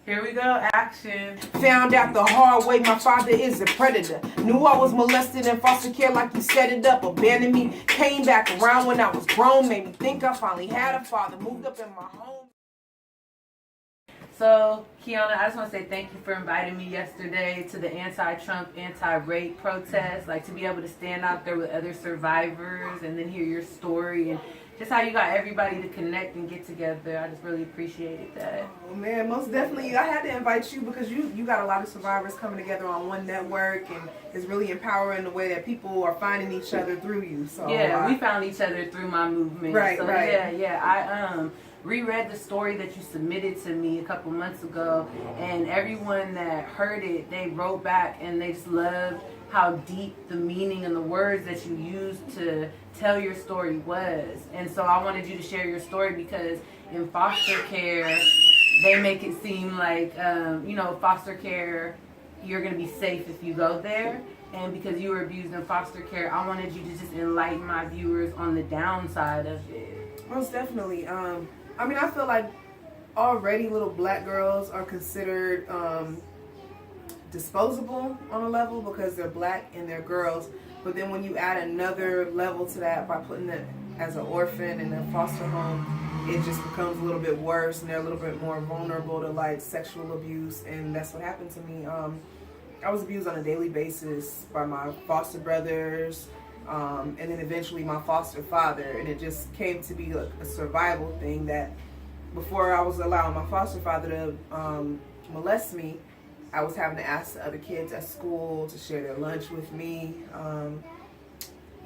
Here we go, action. Found out the hard way my father is a predator. Knew I was molested in foster care like he set it up. Abandoned me, came back around when I was grown. Made me think I finally had a father. Moved up in my home. So, Keyanna, I just want to say thank you for inviting me yesterday to the anti-Trump, anti-rape protest. Like, to be able to stand out there with other survivors and then hear your story and just how you got everybody to connect and get together. I just really appreciated that. Oh man, most definitely. I had to invite you because you got a lot of survivors coming together on one network, and it's really empowering the way that people are finding each other through you. So yeah, we found each other through my movement. Right, so, right. Yeah. I reread the story that you submitted to me a couple months ago, and everyone that heard it, they wrote back and they just loved how deep the meaning and the words that you used to tell your story was. And so I wanted you to share your story because in foster care, they make it seem like, foster care, you're going to be safe if you go there. And because you were abused in foster care, I wanted you to just enlighten my viewers on the downside of it. Most definitely. I feel like already little black girls are considered disposable on a level because they're black and they're girls. But then when you add another level to that by putting it as an orphan in a foster home, it just becomes a little bit worse, and they're a little bit more vulnerable to like sexual abuse. And that's what happened to me. I was abused on a daily basis by my foster brothers, and then eventually my foster father. And it just came to be like a survival thing that before I was allowing my foster father to molest me, I was having to ask the other kids at school to share their lunch with me.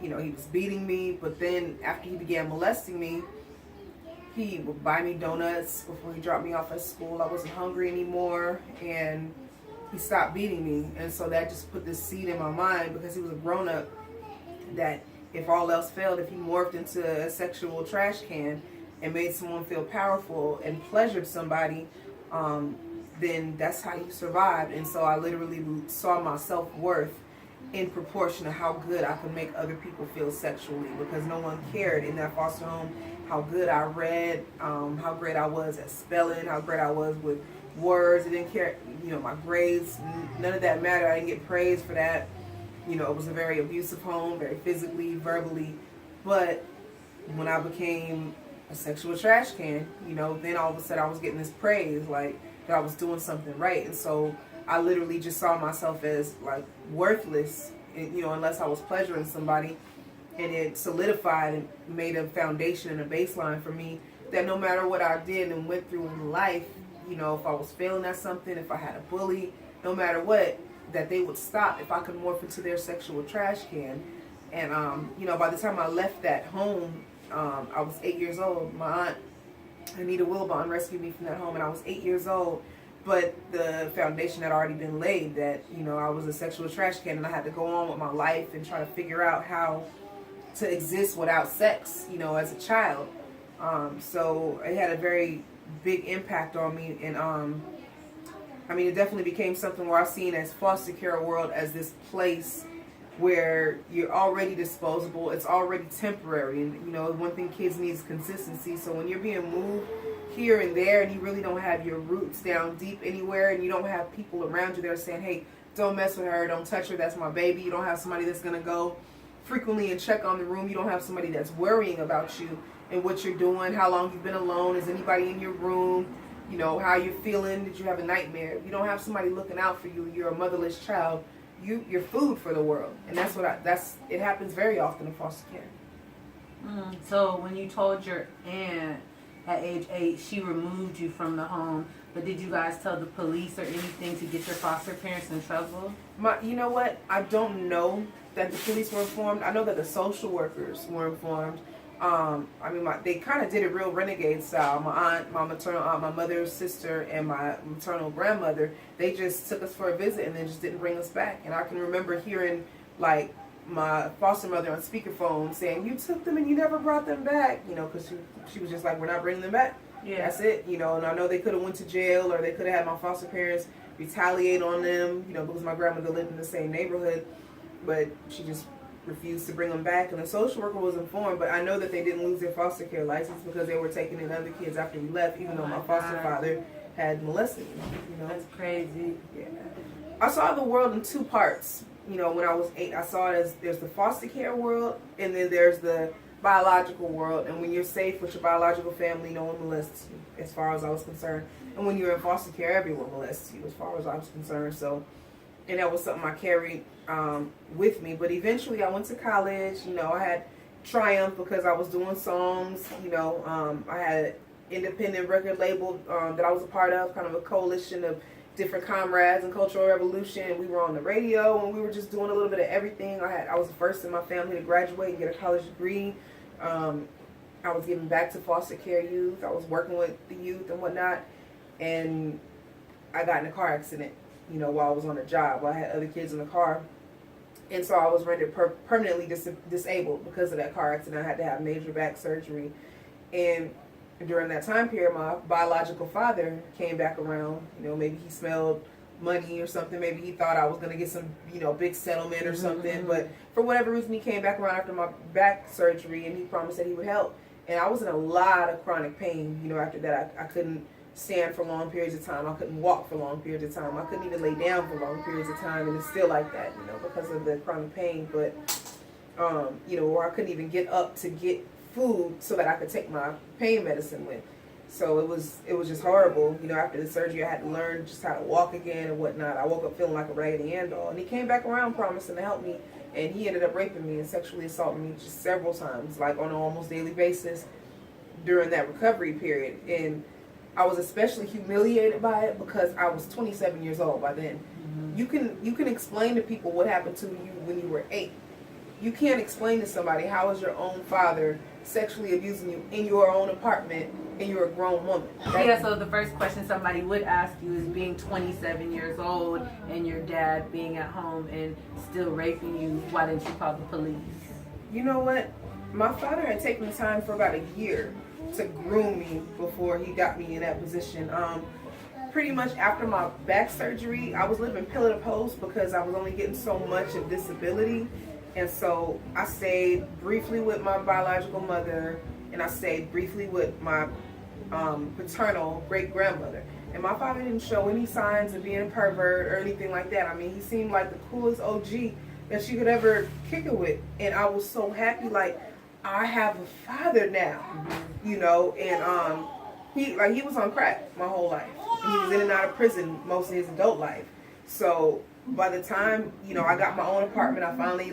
He was beating me, but then after he began molesting me, he would buy me donuts before he dropped me off at school. I wasn't hungry anymore, and he stopped beating me. And so that just put this seed in my mind, because he was a grown-up, that if all else failed, if he morphed into a sexual trash can and made someone feel powerful and pleasured somebody, then that's how you survived. And so I literally saw my self-worth in proportion to how good I could make other people feel sexually, because no one cared in that foster home how good I read, how great I was at spelling, how great I was with words. It didn't care, my grades, none of that mattered. I didn't get praised for that. It was a very abusive home, very physically, verbally. But when I became a sexual trash can, then all of a sudden I was getting this praise, like that I was doing something right. And so I literally just saw myself as like worthless, unless I was pleasuring somebody. And it solidified and made a foundation and a baseline for me that no matter what I did and went through in life, if I was failing at something, if I had a bully, no matter what, that they would stop if I could morph into their sexual trash can. And, by the time I left that home, I was 8 years old. My aunt, Anita Wilbon, rescued me from that home, and I was 8 years old. But the foundation had already been laid that, I was a sexual trash can, and I had to go on with my life and try to figure out how to exist without sex, as a child. So it had a very big impact on me. And, it definitely became something where I've seen as foster care world as this place where you're already disposable. It's already temporary. And, one thing kids need is consistency. So when you're being moved here and there and you really don't have your roots down deep anywhere, and you don't have people around you that are saying, hey, don't mess with her, don't touch her, that's my baby. You don't have somebody that's going to go frequently and check on the room. You don't have somebody that's worrying about you and what you're doing, how long you've been alone, is anybody in your room, how you're feeling, did you have a nightmare. If you don't have somebody looking out for you, you're a motherless child, you're food for the world. And it happens very often in foster care. So when you told your aunt at age 8, she removed you from the home, but did you guys tell the police or anything to get your foster parents in trouble? You know what? I don't know that the police were informed. I know that the social workers were informed. They kind of did it real renegade style. My aunt, my maternal aunt, my mother's sister, and my maternal grandmother, they just took us for a visit and then just didn't bring us back. And I can remember hearing, like, my foster mother on speakerphone saying, you took them and you never brought them back, because she was just like, we're not bringing them back. Yeah. That's it, and I know they could have went to jail, or they could have had my foster parents retaliate on them, because my grandmother lived in the same neighborhood, but she just refused to bring them back. And the social worker was informed, but I know that they didn't lose their foster care license because they were taking in other kids after we left, even though my foster father had molested me, That's crazy. Yeah. I saw the world in two parts. When I was 8, I saw it as there's the foster care world, and then there's the biological world. And when you're safe with your biological family, no one molests you, as far as I was concerned. And when you're in foster care, everyone molests you, as far as I was concerned. So, and that was something I carried with me. But eventually, I went to college. I had triumph because I was doing songs. I had an independent record label that I was a part of, kind of a coalition of different comrades in Cultural Revolution. We were on the radio, and we were just doing a little bit of everything. I was the first in my family to graduate and get a college degree. I was giving back to foster care youth. I was working with the youth and whatnot. And I got in a car accident, while I was on a job. I had other kids in the car. And so I was rendered permanently disabled because of that car accident. I had to have major back surgery. And during that time period, my biological father came back around. Maybe he smelled money or something. Maybe he thought I was going to get some, big settlement or something. But for whatever reason, he came back around after my back surgery, and he promised that he would help. And I was in a lot of chronic pain. After that, I couldn't stand for long periods of time. I couldn't walk for long periods of time. I couldn't even lay down for long periods of time. And it's still like that, because of the chronic pain. But, or I couldn't even get up to get food so that I could take my pain medicine with. So it was just horrible. After the surgery, I had to learn just how to walk again and whatnot. I woke up feeling like a Raggedy Ann doll. And he came back around promising to help me. And he ended up raping me and sexually assaulting me just several times, like on an almost daily basis during that recovery period. And I was especially humiliated by it because I was 27 years old by then. You can explain to people what happened to you when you were 8. You can't explain to somebody how is your own father sexually abusing you in your own apartment and you're a grown woman. Yeah, so the first question somebody would ask you is, being 27 years old and your dad being at home and still raping you, why didn't you call the police? You know what? My father had taken the time for about a year to groom me before he got me in that position. Pretty much after my back surgery, I was living pillar to post because I was only getting so much of disability. And so I stayed briefly with my biological mother, and I stayed briefly with my paternal great-grandmother. And my father didn't show any signs of being a pervert or anything like that. I mean, he seemed like the coolest OG that you could ever kick it with. And I was so happy, like, I have a father now, and he was on crack my whole life. And he was in and out of prison most of his adult life. So by the time, I got my own apartment, I finally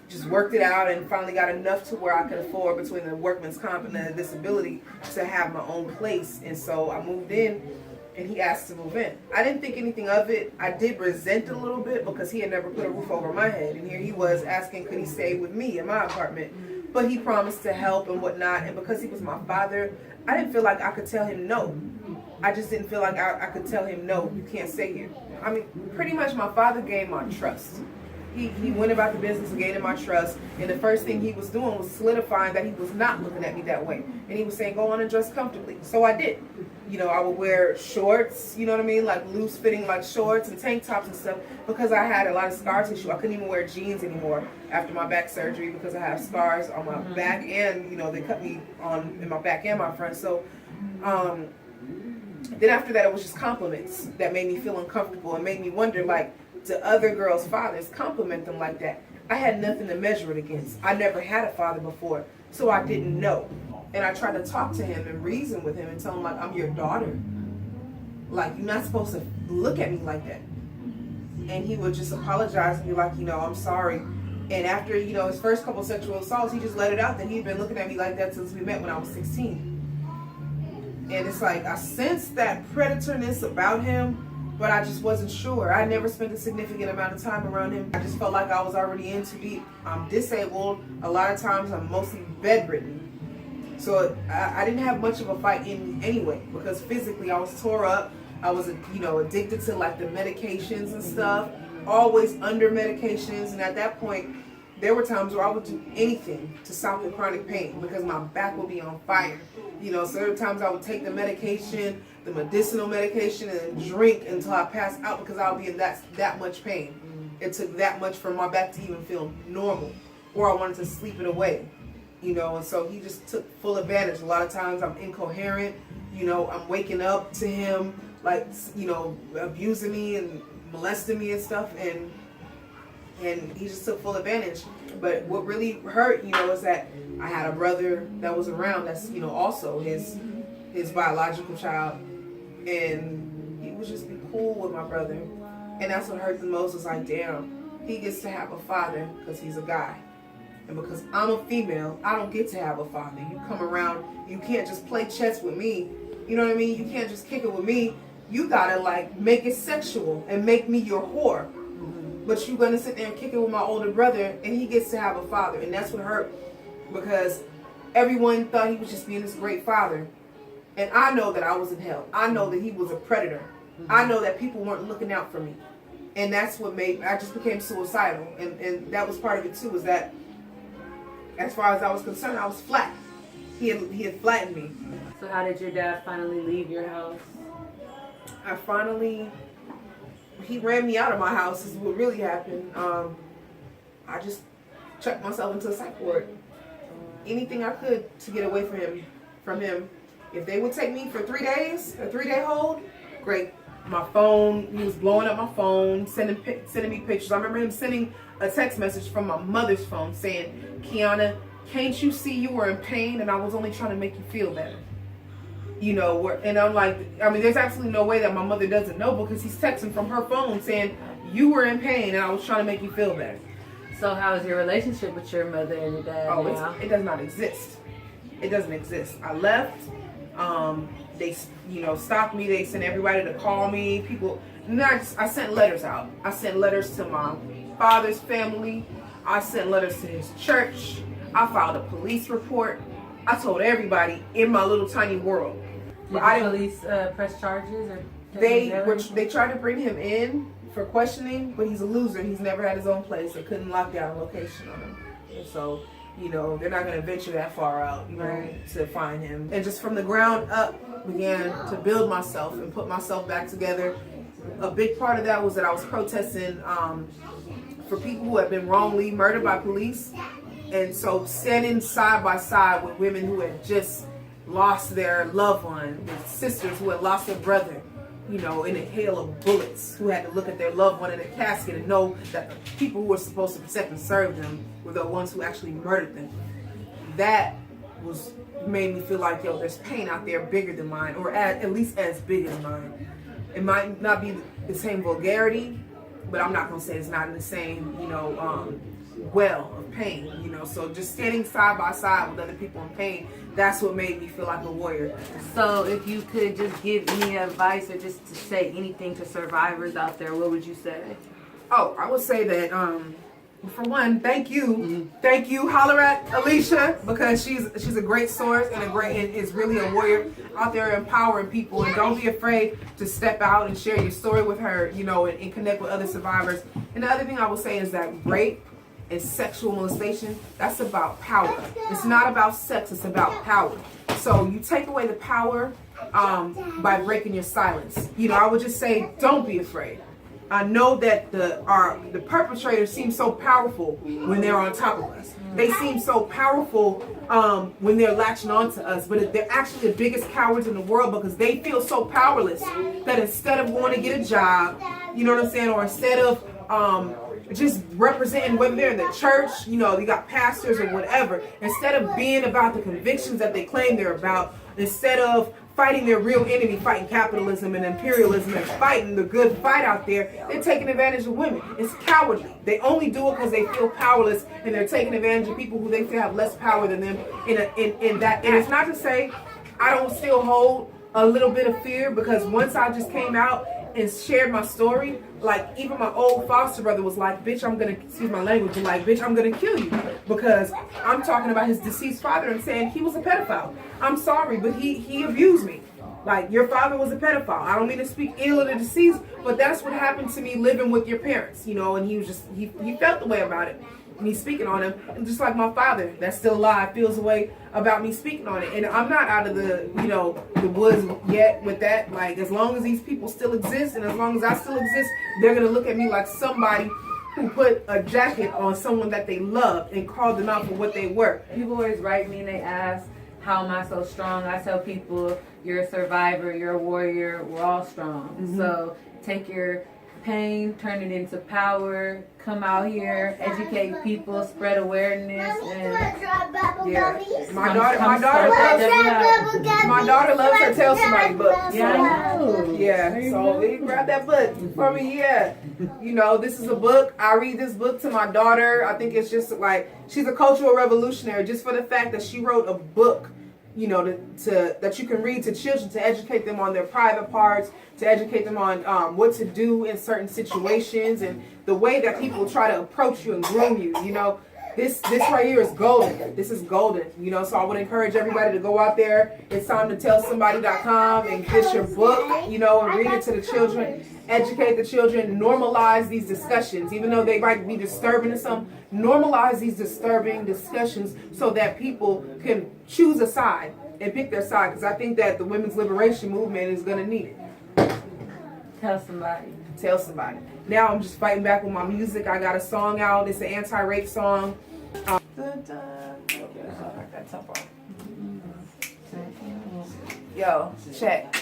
just worked it out and finally got enough to where I could afford, between the workman's comp and the disability, to have my own place. And so I moved in, and he asked to move in. I didn't think anything of it. I did resent it a little bit because he had never put a roof over my head. And here he was asking, could he stay with me in my apartment? But he promised to help and whatnot. And because he was my father, I didn't feel like I could tell him no. I just didn't feel like I could tell him, no, you can't stay here. I mean, pretty much my father gained my trust. He went about the business of gaining my trust, and the first thing he was doing was solidifying that he was not looking at me that way. And he was saying, go on and dress comfortably. So I did. I would wear shorts, like loose-fitting shorts and tank tops and stuff, because I had a lot of scar tissue. I couldn't even wear jeans anymore after my back surgery because I have scars on my back, and, they cut me in my back and my front. So then after that, it was just compliments that made me feel uncomfortable and made me wonder, do other girls' fathers compliment them like that? I had nothing to measure it against. I never had a father before, so I didn't know. And I tried to talk to him and reason with him and tell him, I'm your daughter. You're not supposed to look at me like that. And he would just apologize and be like, I'm sorry. And after, his first couple sexual assaults, he just let it out that he'd been looking at me like that since we met when I was 16. And it's I sensed that predatorness about him, but I just wasn't sure. I never spent a significant amount of time around him. I just felt like I was already in too deep. I'm disabled. A lot of times I'm mostly bedridden. So I didn't have much of a fight in me anyway, because physically I was tore up. I was, addicted to the medications and stuff, always under medications. And at that point, there were times where I would do anything to stop the chronic pain because my back would be on fire. So there were times I would take the medication, the medicinal medication, and drink until I passed out because I would be in that much pain. It took that much for my back to even feel normal, or I wanted to sleep it away. And so he just took full advantage. A lot of times I'm incoherent. I'm waking up to him. like, you know, abusing me and molesting me and stuff, and he just took full advantage. But what really hurt, you know, is that I had a brother that was around that's, you know, also his biological child, and he would just be cool with my brother, and that's what hurt the most. Was like, damn, he gets to have a father because he's a guy, and because I'm a female, I don't get to have a father. You come around, you can't just play chess with me, you know what I mean? You can't just kick it with me. You gotta like make it sexual and make me your whore. But you're gonna sit there and kick it with my older brother, and he gets to have a father, and that's what hurt, because everyone thought he was just being this great father, and I know that I was in hell. I know that he was a predator. I know that people weren't looking out for me, and that's what made I just became suicidal, and that was part of it too. Was that as far as I was concerned, I was flat. He had flattened me. So how did your dad finally leave your house? He ran me out of my house is what really happened. I just checked myself into a psych ward. Anything I could to get away from him. If they would take me for 3 days, a 3-day hold, great. My phone, he was blowing up my phone, sending me pictures. I remember him sending a text message from my mother's phone saying, "Keyanna, can't you see you were in pain and I was only trying to make you feel better?" You know, and I'm like, I mean, there's absolutely no way that my mother doesn't know, because he's texting from her phone saying, "You were in pain and I was trying to make you feel better." So how is your relationship with your mother and your dad now? It does not exist. It doesn't exist. I left. They, you know, stopped me. They sent everybody to call me. People. I sent letters out. I sent letters to my father's family. I sent letters to his church. I filed a police report. I told everybody in my little tiny world. Did the police press charges? Or they tried to bring him in for questioning, but he's a loser. He's never had his own place. They couldn't lock down a location on him. And so, you know, they're not going to venture that far out, you know, to find him. And just from the ground up, began to build myself and put myself back together. A big part of that was that I was protesting for people who had been wrongly murdered by police. And so standing side by side with women who had just lost their loved one, with sisters who had lost their brother, you know, in a hail of bullets, who had to look at their loved one in a casket and know that the people who were supposed to protect and serve them were the ones who actually murdered them. That made me feel like, yo, there's pain out there bigger than mine, or at least as big as mine. It might not be the same vulgarity, but I'm not going to say it's not in the same, you know, well of pain, you know. So just standing side by side with other people in pain, that's what made me feel like a warrior. So if you could just give any advice or just to say anything to survivors out there, what would you say? Oh, I would say that for one, thank you. Thank you. Holler at Alicia, because she's a great source and is really a warrior out there empowering people. And don't be afraid to step out and share your story with her, you know, and connect with other survivors. And the other thing I will say is that rape and sexual molestation, that's about power. It's not about sex, it's about power. So you take away the power by breaking your silence. You know, I would just say, don't be afraid. I know that the perpetrators seem so powerful when they're on top of us. They seem so powerful when they're latching on to us, but they're actually the biggest cowards in the world, because they feel so powerless that instead of going to get a job, you know what I'm saying, or instead of just representing, whether they're in the church, you know, you got pastors or whatever, instead of being about the convictions that they claim they're about, instead of fighting their real enemy, fighting capitalism and imperialism and fighting the good fight out there, they're taking advantage of women. It's cowardly. They only do it because they feel powerless, and they're taking advantage of people who they feel have less power than them in that. And it's not to say I don't still hold a little bit of fear, because once I just came out and shared my story, like even my old foster brother was like, bitch, I'm gonna, excuse my language, but like, bitch, I'm gonna kill you, because I'm talking about his deceased father and saying he was a pedophile. I'm sorry, but he abused me. Like, your father was a pedophile. I don't mean to speak ill of the deceased, but that's what happened to me living with your parents, you know. And he was just, he felt the way about it. Me speaking on him, and just like my father that's still alive feels the way about me speaking on it. And I'm not out of the, you know, the woods yet with that. Like, as long as these people still exist, and as long as I still exist, they're gonna look at me like somebody who put a jacket on someone that they loved and called them out for what they were. People always write me and they ask, how am I so strong? I tell people, you're a survivor, you're a warrior, we're all strong. So take your pain, turn it into power, come out here, educate people, spread awareness, and my daughter loves her Tell Somebody book. So grab that book for me. You know, this is a book. I read this book to my daughter. I think it's just like, she's a cultural revolutionary just for the fact that she wrote a book, you know, that you can read to children to educate them on their private parts, to educate them on what to do in certain situations, and the way that people try to approach you and groom you. You know, this right here is golden. This is golden. You know, so I would encourage everybody to go out there. It's time to tellsomebody.com and get your book, you know, and read it to the children. Educate the children. Normalize these discussions, even though they might be disturbing to some. Normalize these disturbing discussions so that people can choose a side and pick their side. Because I think that the women's liberation movement is going to need it. Tell somebody. Tell somebody. Now I'm just fighting back with my music. I got a song out. It's an anti-rape song. Yo, check.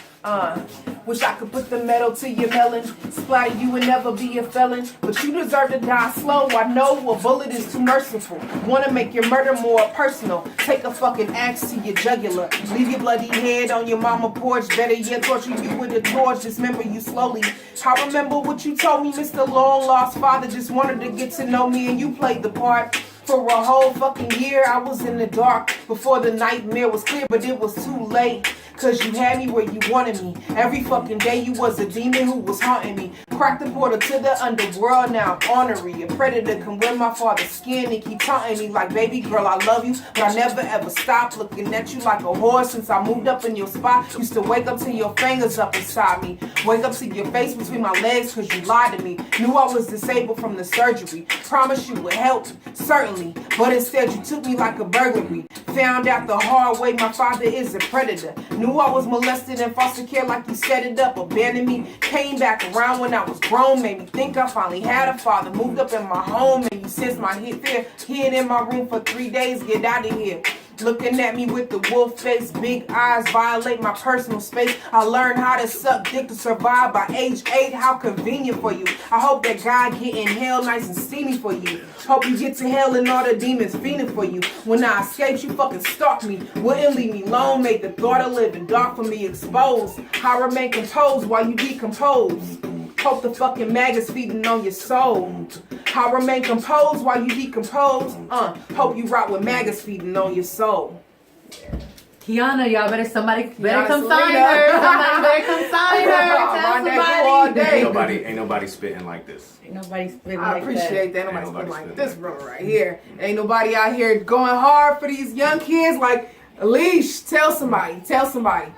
Wish I could put the metal to your melon, splatter you and never be a felon, but you deserve to die slow. I know a bullet is too merciful. Wanna make your murder more personal? Take a fucking axe to your jugular, leave your bloody head on your mama porch. Better yet, torture you with a torch, dismember you slowly. I remember what you told me, Mr. Long Lost Father. Just wanted to get to know me and you played the part. For a whole fucking year I was in the dark before the nightmare was clear, but it was too late. Cause you had me where you wanted me. Every fucking day you was a demon who was haunting me. Crack the portal to the underworld, now I'm ornery. A predator can wear my father's skin and keep taunting me like, baby girl, I love you, but I never ever stop looking at you like a horse since I moved up in your spot. Used to wake up to your fingers up inside me. Wake up to your face between my legs cause you lied to me. Knew I was disabled from the surgery. Promised you would help, certainly, but instead you took me like a burglary. Found out the hard way my father is a predator. Knew I was molested in foster care like you set it up. Abandoned me, came back around when I was grown. Made me think I finally had a father. Moved up in my home and you sensed my fear. Hid in my room for 3 days, get out of here. Looking at me with the wolf face, big eyes, violate my personal space. I learned how to suck dick to survive by age 8. How convenient for you. I hope that God get in hell nice and steamy for you. Hope you get to hell and all the demons fiending for you. When I escaped, you fucking stalked me. Wouldn't leave me alone, made the thought of living dark for me exposed. I remain composed while you decompose. Hope the fucking maggots feeding on your soul. I remain composed while you decompose. Hope you rot with maggots feeding on your soul. Keyanna, y'all somebody better come Celina. sign her. Somebody better come sign her. Tell somebody. All day. Ain't nobody spitting like this. Ain't nobody spitting I like appreciate that. Ain't Nobody's nobody been like spitting this like brother right here. Ain't nobody out here going hard for these young kids like Leash. Tell somebody. Tell somebody.